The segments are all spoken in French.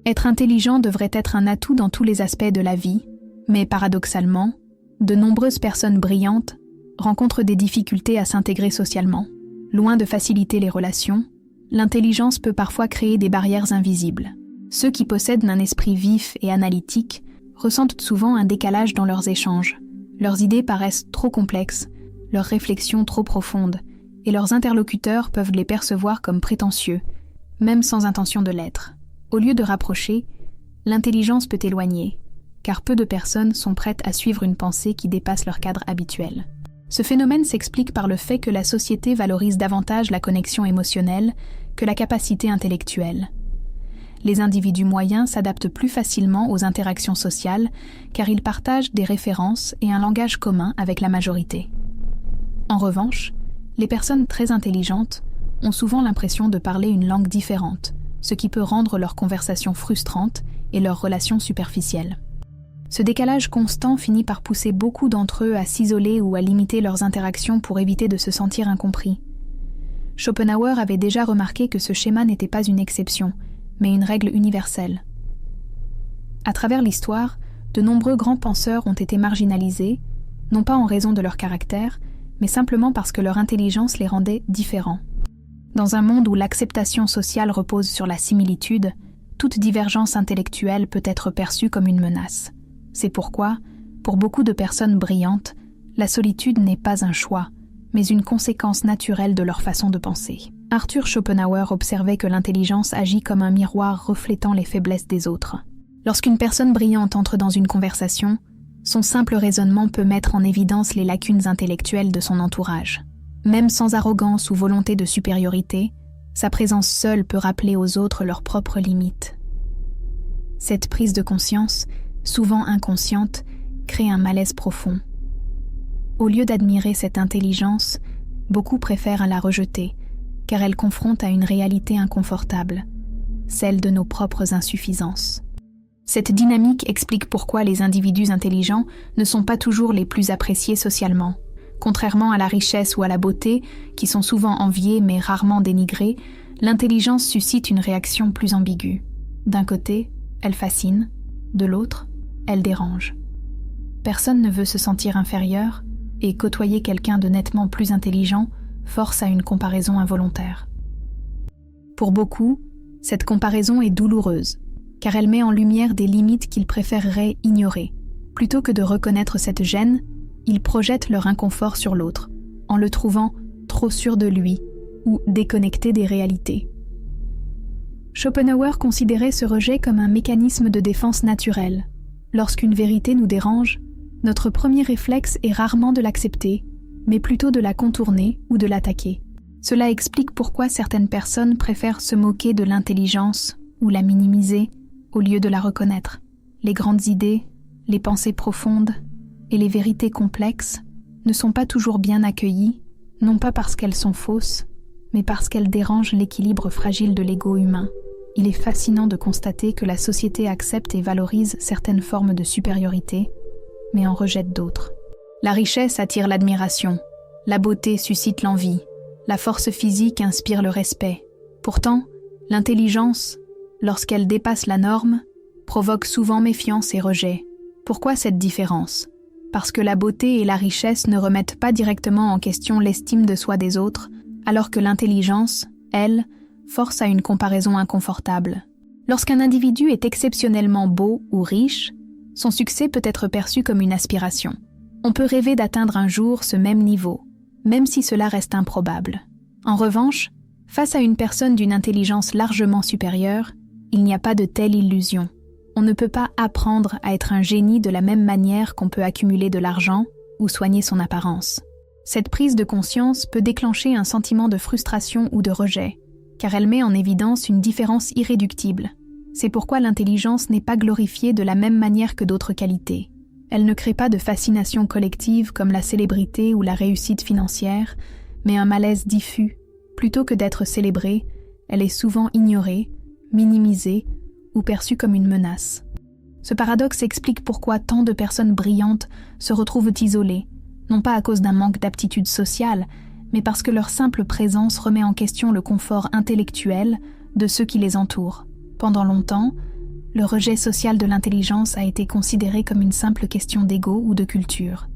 Être intelligent devrait être un atout dans tous les aspects de la vie, mais paradoxalement, de nombreuses personnes brillantes rencontrent des difficultés à s'intégrer socialement. Loin de faciliter les relations, l'intelligence peut parfois créer des barrières invisibles. Ceux qui possèdent un esprit vif et analytique ressentent souvent un décalage dans leurs échanges. Leurs idées paraissent trop complexes, leurs réflexions trop profondes, et leurs interlocuteurs peuvent les percevoir comme prétentieux, même sans intention de l'être. Au lieu de rapprocher, l'intelligence peut éloigner, car peu de personnes sont prêtes à suivre une pensée qui dépasse leur cadre habituel. Ce phénomène s'explique par le fait que la société valorise davantage la connexion émotionnelle que la capacité intellectuelle. Les individus moyens s'adaptent plus facilement aux interactions sociales car ils partagent des références et un langage commun avec la majorité. En revanche, les personnes très intelligentes ont souvent l'impression de parler une langue différente, ce qui peut rendre leurs conversations frustrantes et leurs relations superficielles. Ce décalage constant finit par pousser beaucoup d'entre eux à s'isoler ou à limiter leurs interactions pour éviter de se sentir incompris. Schopenhauer avait déjà remarqué que ce schéma n'était pas une exception, mais une règle universelle. À travers l'histoire, de nombreux grands penseurs ont été marginalisés, non pas en raison de leur caractère, mais simplement parce que leur intelligence les rendait différents. Dans un monde où l'acceptation sociale repose sur la similitude, toute divergence intellectuelle peut être perçue comme une menace. C'est pourquoi, pour beaucoup de personnes brillantes, la solitude n'est pas un choix, mais une conséquence naturelle de leur façon de penser. Arthur Schopenhauer observait que l'intelligence agit comme un miroir reflétant les faiblesses des autres. Lorsqu'une personne brillante entre dans une conversation, son simple raisonnement peut mettre en évidence les lacunes intellectuelles de son entourage. Même sans arrogance ou volonté de supériorité, sa présence seule peut rappeler aux autres leurs propres limites. Cette prise de conscience, souvent inconsciente, crée un malaise profond. Au lieu d'admirer cette intelligence, beaucoup préfèrent la rejeter, car elle confronte à une réalité inconfortable, celle de nos propres insuffisances. Cette dynamique explique pourquoi les individus intelligents ne sont pas toujours les plus appréciés socialement. Contrairement à la richesse ou à la beauté, qui sont souvent enviées mais rarement dénigrées, l'intelligence suscite une réaction plus ambiguë. D'un côté, elle fascine, de l'autre, elle dérange. Personne ne veut se sentir inférieur, et côtoyer quelqu'un de nettement plus intelligent force à une comparaison involontaire. Pour beaucoup, cette comparaison est douloureuse, car elle met en lumière des limites qu'ils préféreraient ignorer. Plutôt que de reconnaître cette gêne, ils projettent leur inconfort sur l'autre, en le trouvant trop sûr de lui ou déconnecté des réalités. Schopenhauer considérait ce rejet comme un mécanisme de défense naturel. Lorsqu'une vérité nous dérange, notre premier réflexe est rarement de l'accepter, mais plutôt de la contourner ou de l'attaquer. Cela explique pourquoi certaines personnes préfèrent se moquer de l'intelligence ou la minimiser au lieu de la reconnaître. Les grandes idées, les pensées profondes et les vérités complexes ne sont pas toujours bien accueillies, non pas parce qu'elles sont fausses, mais parce qu'elles dérangent l'équilibre fragile de l'ego humain. Il est fascinant de constater que la société accepte et valorise certaines formes de supériorité, mais en rejette d'autres. La richesse attire l'admiration, la beauté suscite l'envie, la force physique inspire le respect. Pourtant, l'intelligence, lorsqu'elle dépasse la norme, provoque souvent méfiance et rejet. Pourquoi cette différence ? Parce que la beauté et la richesse ne remettent pas directement en question l'estime de soi des autres, alors que l'intelligence, elle, force à une comparaison inconfortable. Lorsqu'un individu est exceptionnellement beau ou riche, son succès peut être perçu comme une aspiration. On peut rêver d'atteindre un jour ce même niveau, même si cela reste improbable. En revanche, face à une personne d'une intelligence largement supérieure, il n'y a pas de telle illusion. On ne peut pas apprendre à être un génie de la même manière qu'on peut accumuler de l'argent ou soigner son apparence. Cette prise de conscience peut déclencher un sentiment de frustration ou de rejet, car elle met en évidence une différence irréductible. C'est pourquoi l'intelligence n'est pas glorifiée de la même manière que d'autres qualités. Elle ne crée pas de fascination collective comme la célébrité ou la réussite financière, mais un malaise diffus. Plutôt que d'être célébrée, elle est souvent ignorée, minimisée ou perçue comme une menace. Ce paradoxe explique pourquoi tant de personnes brillantes se retrouvent isolées, non pas à cause d'un manque d'aptitude sociale, mais parce que leur simple présence remet en question le confort intellectuel de ceux qui les entourent. Pendant longtemps, Le rejet social de l'intelligence a été considéré comme une simple question d'ego ou de culture.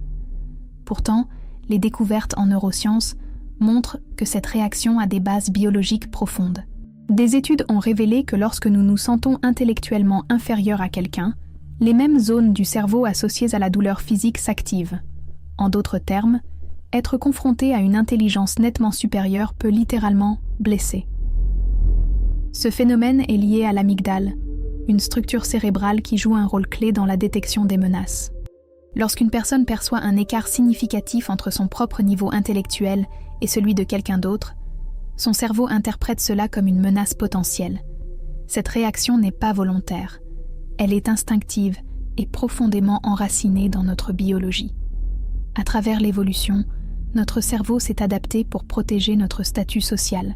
Pourtant, les découvertes en neurosciences montrent que cette réaction a des bases biologiques profondes. Des études ont révélé que lorsque nous nous sentons intellectuellement inférieurs à quelqu'un, les mêmes zones du cerveau associées à la douleur physique s'activent. En d'autres termes, être confronté à une intelligence nettement supérieure peut littéralement blesser. Ce phénomène est lié à l'amygdale, une structure cérébrale qui joue un rôle clé dans la détection des menaces. Lorsqu'une personne perçoit un écart significatif entre son propre niveau intellectuel et celui de quelqu'un d'autre, son cerveau interprète cela comme une menace potentielle. Cette réaction n'est pas volontaire. Elle est instinctive et profondément enracinée dans notre biologie. À travers l'évolution, notre cerveau s'est adapté pour protéger notre statut social,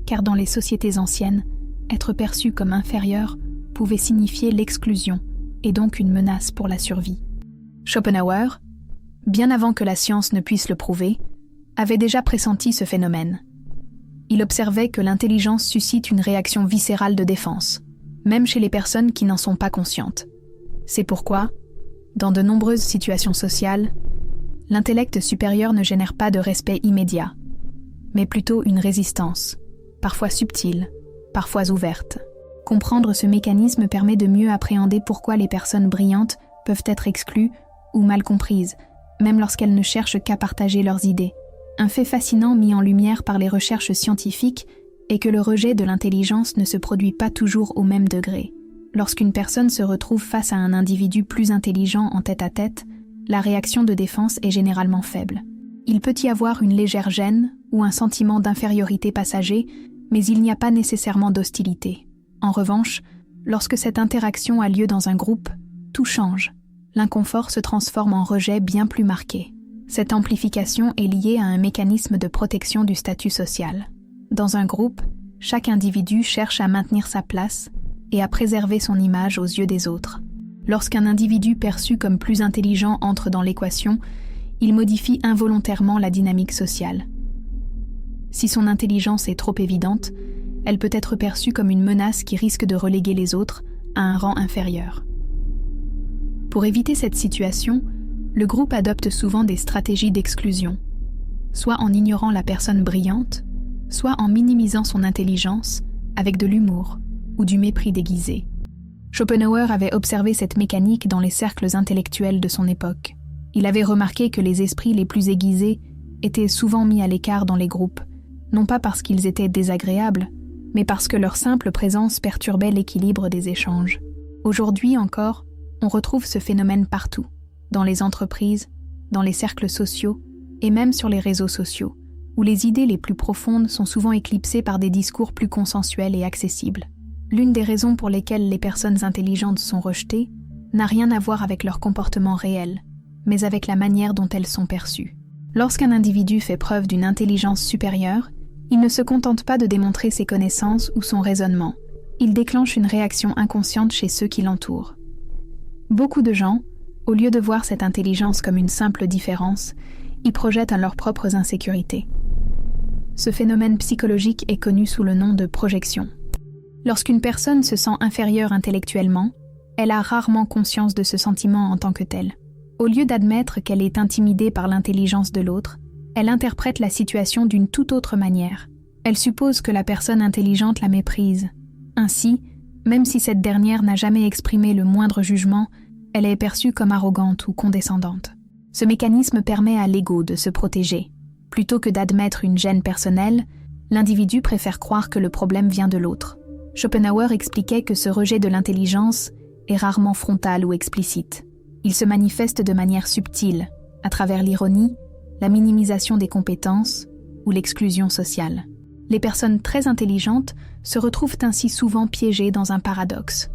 car dans les sociétés anciennes, être perçu comme inférieur pouvait signifier l'exclusion et donc une menace pour la survie. Schopenhauer, bien avant que la science ne puisse le prouver, avait déjà pressenti ce phénomène. Il observait que l'intelligence suscite une réaction viscérale de défense, même chez les personnes qui n'en sont pas conscientes. C'est pourquoi, dans de nombreuses situations sociales, l'intellect supérieur ne génère pas de respect immédiat, mais plutôt une résistance, parfois subtile, parfois ouverte. Comprendre ce mécanisme permet de mieux appréhender pourquoi les personnes brillantes peuvent être exclues ou mal comprises, même lorsqu'elles ne cherchent qu'à partager leurs idées. Un fait fascinant mis en lumière par les recherches scientifiques est que le rejet de l'intelligence ne se produit pas toujours au même degré. Lorsqu'une personne se retrouve face à un individu plus intelligent en tête-à-tête, la réaction de défense est généralement faible. Il peut y avoir une légère gêne ou un sentiment d'infériorité passager, mais il n'y a pas nécessairement d'hostilité. En revanche, lorsque cette interaction a lieu dans un groupe, tout change. L'inconfort se transforme en rejet bien plus marqué. Cette amplification est liée à un mécanisme de protection du statut social. Dans un groupe, chaque individu cherche à maintenir sa place et à préserver son image aux yeux des autres. Lorsqu'un individu perçu comme plus intelligent entre dans l'équation, il modifie involontairement la dynamique sociale. Si son intelligence est trop évidente, elle peut être perçue comme une menace qui risque de reléguer les autres à un rang inférieur. Pour éviter cette situation, le groupe adopte souvent des stratégies d'exclusion, soit en ignorant la personne brillante, soit en minimisant son intelligence avec de l'humour ou du mépris déguisé. Schopenhauer avait observé cette mécanique dans les cercles intellectuels de son époque. Il avait remarqué que les esprits les plus aiguisés étaient souvent mis à l'écart dans les groupes, non pas parce qu'ils étaient désagréables, mais parce que leur simple présence perturbait l'équilibre des échanges. Aujourd'hui encore, on retrouve ce phénomène partout, dans les entreprises, dans les cercles sociaux et même sur les réseaux sociaux, où les idées les plus profondes sont souvent éclipsées par des discours plus consensuels et accessibles. L'une des raisons pour lesquelles les personnes intelligentes sont rejetées n'a rien à voir avec leur comportement réel, mais avec la manière dont elles sont perçues. Lorsqu'un individu fait preuve d'une intelligence supérieure, il ne se contente pas de démontrer ses connaissances ou son raisonnement, il déclenche une réaction inconsciente chez ceux qui l'entourent. Beaucoup de gens, au lieu de voir cette intelligence comme une simple différence, y projettent leurs propres insécurités. Ce phénomène psychologique est connu sous le nom de projection. Lorsqu'une personne se sent inférieure intellectuellement, elle a rarement conscience de ce sentiment en tant que tel. Au lieu d'admettre qu'elle est intimidée par l'intelligence de l'autre, elle interprète la situation d'une toute autre manière. Elle suppose que la personne intelligente la méprise. Ainsi, même si cette dernière n'a jamais exprimé le moindre jugement, elle est perçue comme arrogante ou condescendante. Ce mécanisme permet à l'ego de se protéger. Plutôt que d'admettre une gêne personnelle, l'individu préfère croire que le problème vient de l'autre. Schopenhauer expliquait que ce rejet de l'intelligence est rarement frontal ou explicite. Il se manifeste de manière subtile, à travers l'ironie, la minimisation des compétences ou l'exclusion sociale. Les personnes très intelligentes se retrouvent ainsi souvent piégées dans un paradoxe.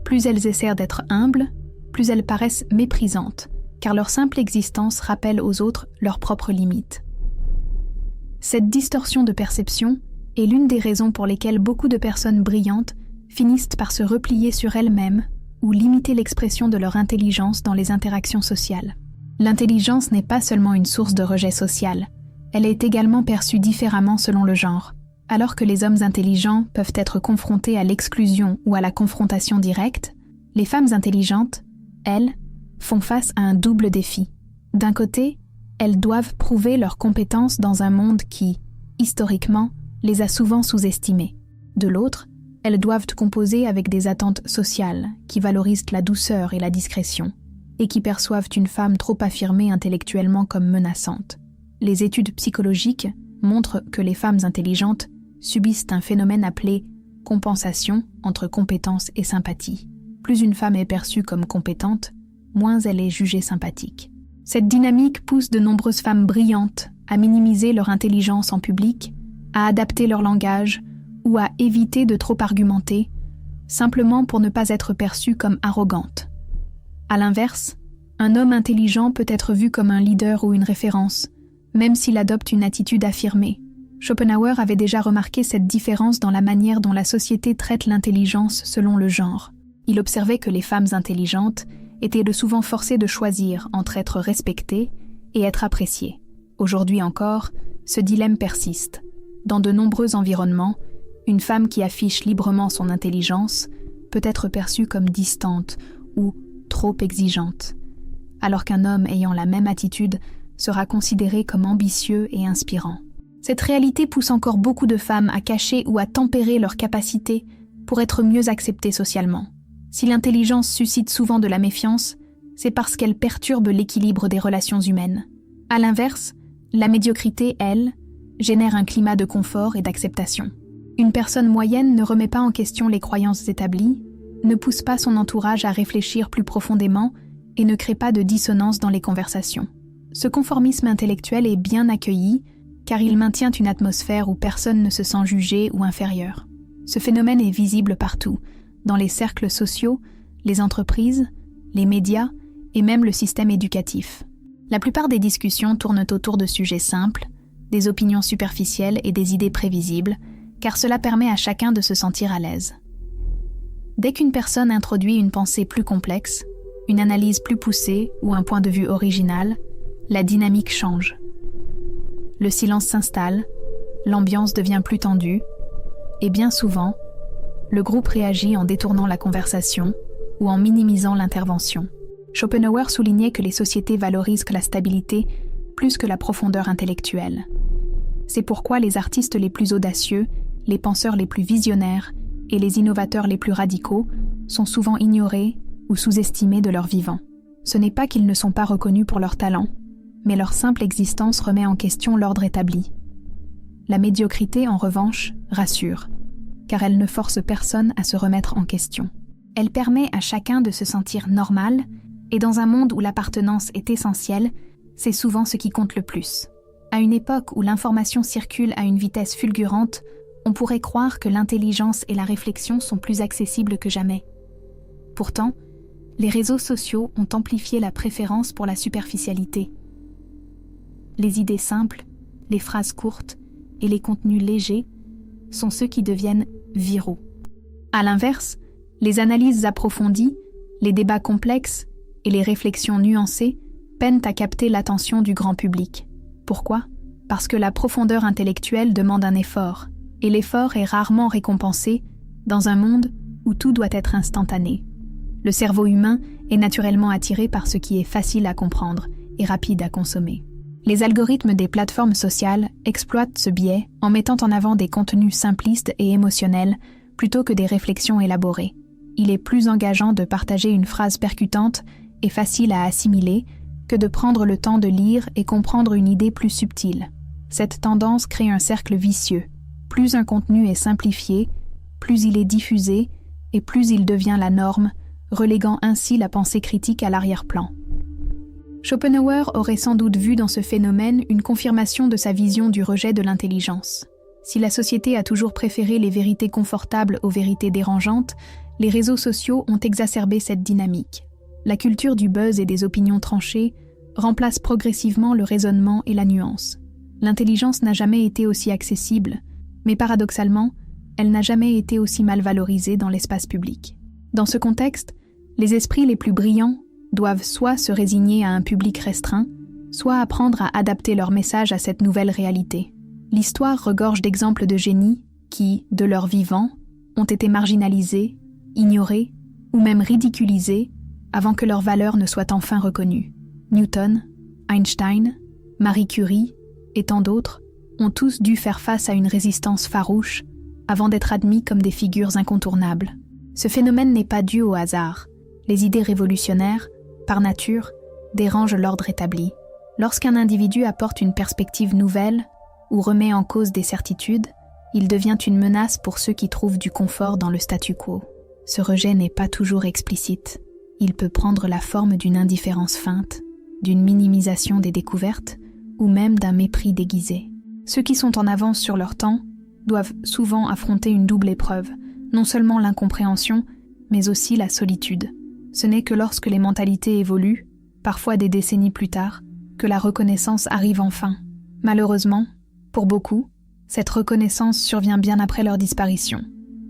Plus elles essaient d'être humbles, plus elles paraissent méprisantes, car leur simple existence rappelle aux autres leurs propres limites. Cette distorsion de perception est l'une des raisons pour lesquelles beaucoup de personnes brillantes finissent par se replier sur elles-mêmes ou limiter l'expression de leur intelligence dans les interactions sociales. L'intelligence n'est pas seulement une source de rejet social, elle est également perçue différemment selon le genre. Alors que les hommes intelligents peuvent être confrontés à l'exclusion ou à la confrontation directe, les femmes intelligentes, elles, font face à un double défi. D'un côté, elles doivent prouver leurs compétences dans un monde qui, historiquement, les a souvent sous-estimées. De l'autre, elles doivent composer avec des attentes sociales qui valorisent la douceur et la discrétion, et qui perçoivent une femme trop affirmée intellectuellement comme menaçante. Les études psychologiques montrent que les femmes intelligentes subissent un phénomène appelé compensation entre compétence et sympathie. Plus une femme est perçue comme compétente, moins elle est jugée sympathique. Cette dynamique pousse de nombreuses femmes brillantes à minimiser leur intelligence en public, à adapter leur langage ou à éviter de trop argumenter, simplement pour ne pas être perçue comme arrogante. À l'inverse, un homme intelligent peut être vu comme un leader ou une référence, même s'il adopte une attitude affirmée. Schopenhauer avait déjà remarqué cette différence dans la manière dont la société traite l'intelligence selon le genre. Il observait que les femmes intelligentes étaient le souvent forcées de choisir entre être respectées et être appréciées. Aujourd'hui encore, ce dilemme persiste. Dans de nombreux environnements, une femme qui affiche librement son intelligence peut être perçue comme distante ou trop exigeante, alors qu'un homme ayant la même attitude sera considéré comme ambitieux et inspirant. Cette réalité pousse encore beaucoup de femmes à cacher ou à tempérer leurs capacités pour être mieux acceptées socialement. Si l'intelligence suscite souvent de la méfiance, c'est parce qu'elle perturbe l'équilibre des relations humaines. À l'inverse, la médiocrité, elle, génère un climat de confort et d'acceptation. Une personne moyenne ne remet pas en question les croyances établies, ne pousse pas son entourage à réfléchir plus profondément et ne crée pas de dissonance dans les conversations. Ce conformisme intellectuel est bien accueilli car il maintient une atmosphère où personne ne se sent jugé ou inférieur. Ce phénomène est visible partout, dans les cercles sociaux, les entreprises, les médias et même le système éducatif. La plupart des discussions tournent autour de sujets simples, des opinions superficielles et des idées prévisibles, car cela permet à chacun de se sentir à l'aise. Dès qu'une personne introduit une pensée plus complexe, une analyse plus poussée ou un point de vue original, la dynamique change. Le silence s'installe, l'ambiance devient plus tendue, et bien souvent, le groupe réagit en détournant la conversation ou en minimisant l'intervention. Schopenhauer soulignait que les sociétés valorisent la stabilité plus que la profondeur intellectuelle. C'est pourquoi les artistes les plus audacieux, les penseurs les plus visionnaires et les innovateurs les plus radicaux sont souvent ignorés ou sous-estimés de leur vivant. Ce n'est pas qu'ils ne sont pas reconnus pour leur talent, mais leur simple existence remet en question l'ordre établi. La médiocrité, en revanche, rassure, car elle ne force personne à se remettre en question. Elle permet à chacun de se sentir normal, et dans un monde où l'appartenance est essentielle, c'est souvent ce qui compte le plus. À une époque où l'information circule à une vitesse fulgurante, on pourrait croire que l'intelligence et la réflexion sont plus accessibles que jamais. Pourtant, les réseaux sociaux ont amplifié la préférence pour la superficialité. Les idées simples, les phrases courtes et les contenus légers sont ceux qui deviennent viraux. À l'inverse, les analyses approfondies, les débats complexes et les réflexions nuancées peinent à capter l'attention du grand public. Pourquoi ? Parce que la profondeur intellectuelle demande un effort, et l'effort est rarement récompensé dans un monde où tout doit être instantané. Le cerveau humain est naturellement attiré par ce qui est facile à comprendre et rapide à consommer. Les algorithmes des plateformes sociales exploitent ce biais en mettant en avant des contenus simplistes et émotionnels plutôt que des réflexions élaborées. Il est plus engageant de partager une phrase percutante et facile à assimiler que de prendre le temps de lire et comprendre une idée plus subtile. Cette tendance crée un cercle vicieux. Plus un contenu est simplifié, plus il est diffusé et plus il devient la norme, reléguant ainsi la pensée critique à l'arrière-plan. Schopenhauer aurait sans doute vu dans ce phénomène une confirmation de sa vision du rejet de l'intelligence. Si la société a toujours préféré les vérités confortables aux vérités dérangeantes, les réseaux sociaux ont exacerbé cette dynamique. La culture du buzz et des opinions tranchées remplace progressivement le raisonnement et la nuance. L'intelligence n'a jamais été aussi accessible, mais paradoxalement, elle n'a jamais été aussi mal valorisée dans l'espace public. Dans ce contexte, les esprits les plus brillants doivent soit se résigner à un public restreint, soit apprendre à adapter leur message à cette nouvelle réalité. L'histoire regorge d'exemples de génies qui, de leur vivant, ont été marginalisés, ignorés ou même ridiculisés avant que leur valeur ne soit enfin reconnue. Newton, Einstein, Marie Curie et tant d'autres ont tous dû faire face à une résistance farouche avant d'être admis comme des figures incontournables. Ce phénomène n'est pas dû au hasard. Les idées révolutionnaires, par nature, dérangent l'ordre établi. Lorsqu'un individu apporte une perspective nouvelle ou remet en cause des certitudes, il devient une menace pour ceux qui trouvent du confort dans le statu quo. Ce rejet n'est pas toujours explicite. Il peut prendre la forme d'une indifférence feinte, d'une minimisation des découvertes ou même d'un mépris déguisé. Ceux qui sont en avance sur leur temps doivent souvent affronter une double épreuve, non seulement l'incompréhension, mais aussi la solitude. Ce n'est que lorsque les mentalités évoluent, parfois des décennies plus tard, que la reconnaissance arrive enfin. Malheureusement, pour beaucoup, cette reconnaissance survient bien après leur disparition,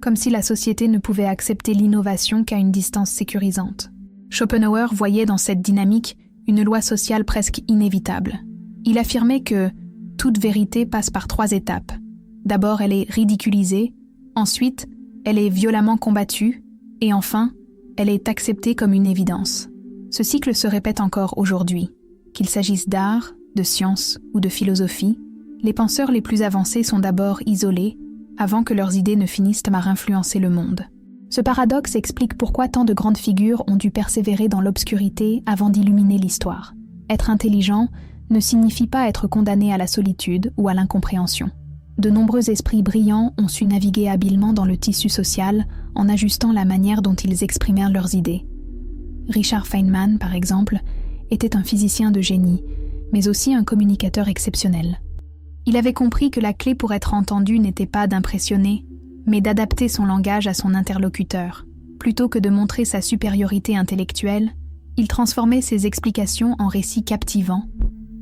comme si la société ne pouvait accepter l'innovation qu'à une distance sécurisante. Schopenhauer voyait dans cette dynamique une loi sociale presque inévitable. Il affirmait que toute vérité passe par 3 étapes. D'abord, elle est ridiculisée, ensuite, elle est violemment combattue, et enfin, elle est acceptée comme une évidence. Ce cycle se répète encore aujourd'hui. Qu'il s'agisse d'art, de science ou de philosophie, les penseurs les plus avancés sont d'abord isolés avant que leurs idées ne finissent par influencer le monde. Ce paradoxe explique pourquoi tant de grandes figures ont dû persévérer dans l'obscurité avant d'illuminer l'histoire. Être intelligent ne signifie pas être condamné à la solitude ou à l'incompréhension. De nombreux esprits brillants ont su naviguer habilement dans le tissu social en ajustant la manière dont ils exprimèrent leurs idées. Richard Feynman, par exemple, était un physicien de génie, mais aussi un communicateur exceptionnel. Il avait compris que la clé pour être entendu n'était pas d'impressionner, mais d'adapter son langage à son interlocuteur. Plutôt que de montrer sa supériorité intellectuelle, il transformait ses explications en récits captivants,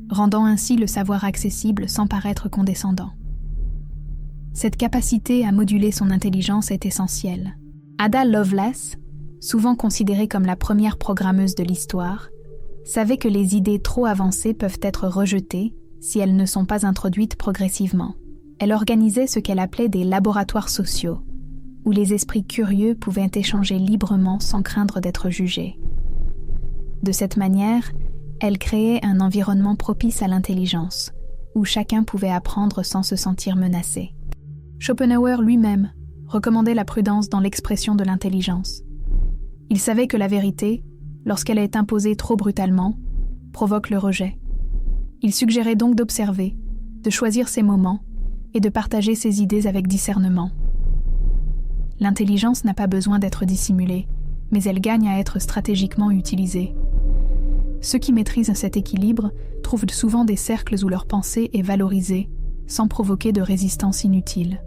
rendant ainsi le savoir accessible sans paraître condescendant. Cette capacité à moduler son intelligence est essentielle. Ada Lovelace, souvent considérée comme la première programmeuse de l'histoire, savait que les idées trop avancées peuvent être rejetées si elles ne sont pas introduites progressivement. Elle organisait ce qu'elle appelait des laboratoires sociaux, où les esprits curieux pouvaient échanger librement sans craindre d'être jugés. De cette manière, elle créait un environnement propice à l'intelligence, où chacun pouvait apprendre sans se sentir menacé. Schopenhauer lui-même recommandait la prudence dans l'expression de l'intelligence. Il savait que la vérité, lorsqu'elle est imposée trop brutalement, provoque le rejet. Il suggérait donc d'observer, de choisir ses moments et de partager ses idées avec discernement. L'intelligence n'a pas besoin d'être dissimulée, mais elle gagne à être stratégiquement utilisée. Ceux qui maîtrisent cet équilibre trouvent souvent des cercles où leur pensée est valorisée, sans provoquer de résistance inutile.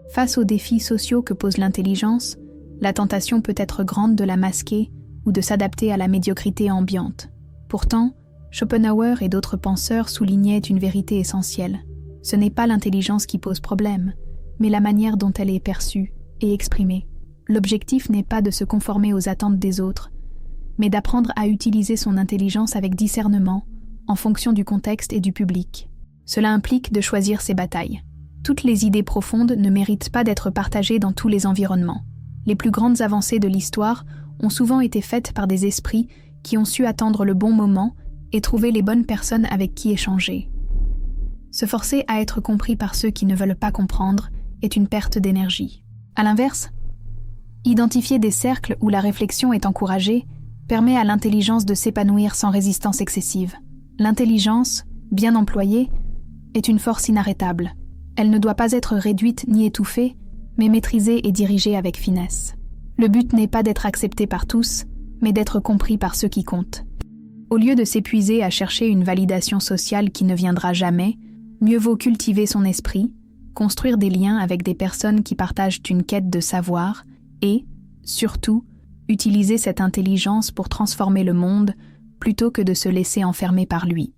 Face aux défis sociaux que pose l'intelligence, la tentation peut être grande de la masquer ou de s'adapter à la médiocrité ambiante. Pourtant, Schopenhauer et d'autres penseurs soulignaient une vérité essentielle. Ce n'est pas l'intelligence qui pose problème, mais la manière dont elle est perçue et exprimée. L'objectif n'est pas de se conformer aux attentes des autres, mais d'apprendre à utiliser son intelligence avec discernement, en fonction du contexte et du public. Cela implique de choisir ses batailles. Toutes les idées profondes ne méritent pas d'être partagées dans tous les environnements. Les plus grandes avancées de l'histoire ont souvent été faites par des esprits qui ont su attendre le bon moment et trouver les bonnes personnes avec qui échanger. Se forcer à être compris par ceux qui ne veulent pas comprendre est une perte d'énergie. À l'inverse, identifier des cercles où la réflexion est encouragée permet à l'intelligence de s'épanouir sans résistance excessive. L'intelligence, bien employée, est une force inarrêtable. Elle ne doit pas être réduite ni étouffée, mais maîtrisée et dirigée avec finesse. Le but n'est pas d'être accepté par tous, mais d'être compris par ceux qui comptent. Au lieu de s'épuiser à chercher une validation sociale qui ne viendra jamais, mieux vaut cultiver son esprit, construire des liens avec des personnes qui partagent une quête de savoir et, surtout, utiliser cette intelligence pour transformer le monde plutôt que de se laisser enfermer par lui.